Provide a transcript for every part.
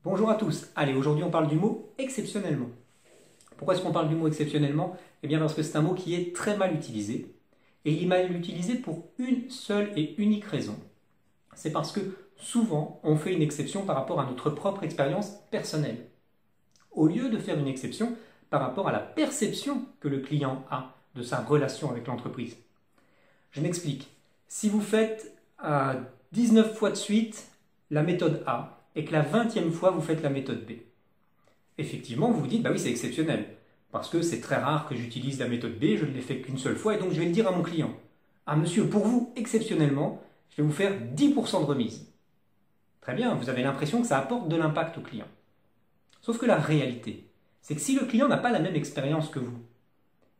Bonjour à tous. Allez, aujourd'hui on parle du mot exceptionnellement. Pourquoi est-ce qu'on parle du mot exceptionnellement? Eh bien parce que c'est un mot qui est très mal utilisé. Et il est mal utilisé pour une seule et unique raison. C'est parce que souvent on fait une exception par rapport à notre propre expérience personnelle. Au lieu de faire une exception par rapport à la perception que le client a de sa relation avec l'entreprise. Je m'explique. Si vous faites 19 fois de suite la méthode A, et que la 20e fois vous faites la méthode B. Effectivement, vous vous dites, bah oui, c'est exceptionnel, parce que c'est très rare que j'utilise la méthode B, je ne l'ai fait qu'une seule fois, et donc je vais le dire à mon client. Ah monsieur, pour vous, exceptionnellement, je vais vous faire 10% de remise. Très bien, vous avez l'impression que ça apporte de l'impact au client. Sauf que la réalité, c'est que si le client n'a pas la même expérience que vous,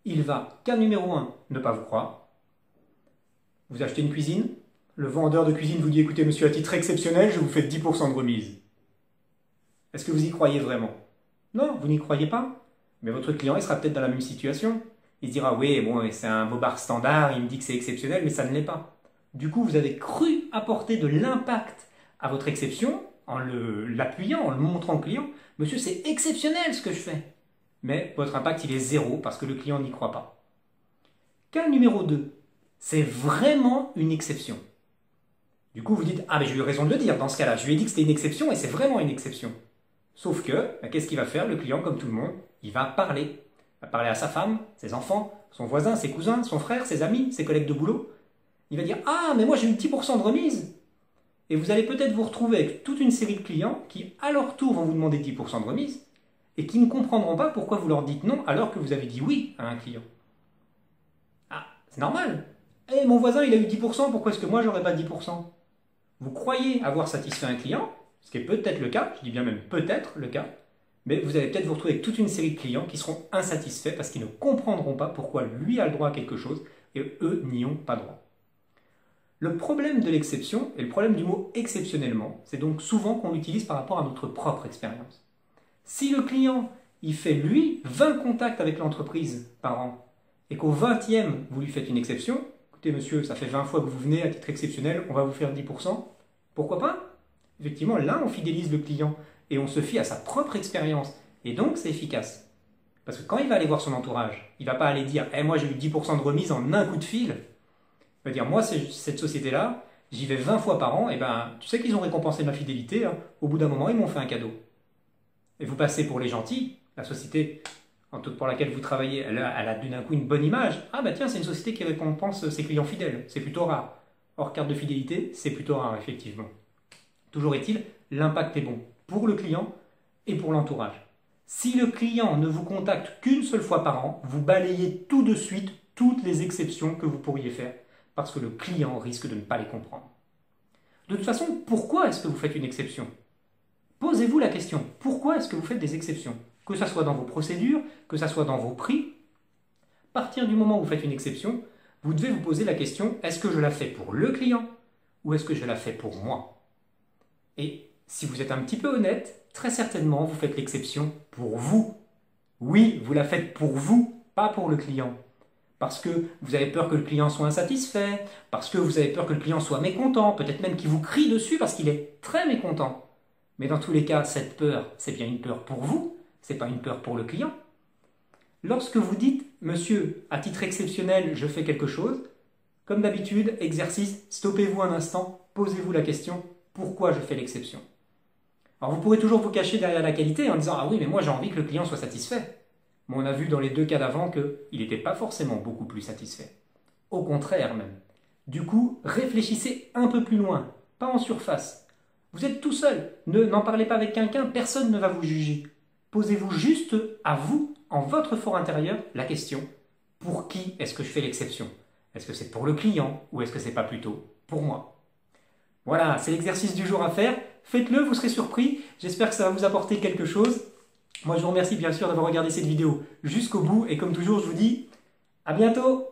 il va, cas numéro 1, ne pas vous croire. Vous achetez une cuisine, le vendeur de cuisine vous dit « Écoutez, monsieur, à titre exceptionnel, je vous fais 10% de remise. » Est-ce que vous y croyez vraiment? Non, vous n'y croyez pas. Mais votre client, il sera peut-être dans la même situation. Il se dira « Oui, bon, c'est un bobard standard, il me dit que c'est exceptionnel, mais ça ne l'est pas. » Du coup, vous avez cru apporter de l'impact à votre exception en l'appuyant, en le montrant au client. « Monsieur, c'est exceptionnel ce que je fais. » Mais votre impact, il est zéro parce que le client n'y croit pas. Cas numéro 2, c'est vraiment une exception. Du coup, vous dites, ah mais j'ai eu raison de le dire dans ce cas-là, je lui ai dit que c'était une exception et c'est vraiment une exception. Sauf que, qu'est-ce qu'il va faire le client comme tout le monde? Il va parler. Il va parler à sa femme, ses enfants, son voisin, ses cousins, son frère, ses amis, ses collègues de boulot. Il va dire, ah mais moi j'ai eu 10% de remise. Et vous allez peut-être vous retrouver avec toute une série de clients qui, à leur tour, vont vous demander 10% de remise et qui ne comprendront pas pourquoi vous leur dites non alors que vous avez dit oui à un client. Ah, c'est normal. Eh, mon voisin il a eu 10%, pourquoi est-ce que moi j'aurais pas 10%? Vous croyez avoir satisfait un client, ce qui est peut-être le cas, je dis bien même peut-être le cas, mais vous allez peut-être vous retrouver avec toute une série de clients qui seront insatisfaits parce qu'ils ne comprendront pas pourquoi lui a le droit à quelque chose et eux n'y ont pas droit. Le problème de l'exception et le problème du mot exceptionnellement, c'est donc souvent qu'on l'utilise par rapport à notre propre expérience. Si le client, il fait lui 20 contacts avec l'entreprise par an et qu'au 20e, vous lui faites une exception, écoutez monsieur, ça fait 20 fois que vous venez à titre exceptionnel, on va vous faire 10%. Pourquoi pas? Effectivement, là, on fidélise le client et on se fie à sa propre expérience. Et donc, c'est efficace. Parce que quand il va aller voir son entourage, il ne va pas aller dire « moi, j'ai eu 10% de remise en un coup de fil ». Il va dire « Moi, cette société-là, j'y vais 20 fois par an, et ben, tu sais qu'ils ont récompensé ma fidélité, hein, au bout d'un moment, ils m'ont fait un cadeau. » Et vous passez pour les gentils, la société pour laquelle vous travaillez, elle a d'un coup une bonne image. Ah bah tiens, c'est une société qui récompense ses clients fidèles. C'est plutôt rare. Or, carte de fidélité, c'est plutôt rare, effectivement. Toujours est-il, l'impact est bon pour le client et pour l'entourage. Si le client ne vous contacte qu'une seule fois par an, vous balayez tout de suite toutes les exceptions que vous pourriez faire, parce que le client risque de ne pas les comprendre. De toute façon, pourquoi est-ce que vous faites une exception? Posez-vous la question, pourquoi est-ce que vous faites des exceptions? Que ce soit dans vos procédures, que ce soit dans vos prix, à partir du moment où vous faites une exception, vous devez vous poser la question, est-ce que je la fais pour le client ou est-ce que je la fais pour moi? Et si vous êtes un petit peu honnête, très certainement vous faites l'exception pour vous. Oui, vous la faites pour vous, pas pour le client. Parce que vous avez peur que le client soit insatisfait, parce que vous avez peur que le client soit mécontent, peut-être même qu'il vous crie dessus parce qu'il est très mécontent. Mais dans tous les cas, cette peur, c'est bien une peur pour vous, ce n'est pas une peur pour le client. Lorsque vous dites « Monsieur, à titre exceptionnel, je fais quelque chose », comme d'habitude, exercice, stoppez-vous un instant, posez-vous la question « Pourquoi je fais l'exception ?» Alors vous pourrez toujours vous cacher derrière la qualité en disant « Ah oui, mais moi j'ai envie que le client soit satisfait ». Mais on a vu dans les deux cas d'avant qu'il n'était pas forcément beaucoup plus satisfait. Au contraire même. Du coup, réfléchissez un peu plus loin, pas en surface. Vous êtes tout seul, n'en parlez pas avec quelqu'un, personne ne va vous juger. Posez-vous juste à vous, en votre fort intérieur, la question « Pour qui est-ce que je fais l'exception? Est-ce que c'est pour le client ou est-ce que c'est pas plutôt pour moi ?» Voilà, c'est l'exercice du jour à faire. Faites-le, vous serez surpris. J'espère que ça va vous apporter quelque chose. Moi, je vous remercie bien sûr d'avoir regardé cette vidéo jusqu'au bout et comme toujours, je vous dis à bientôt.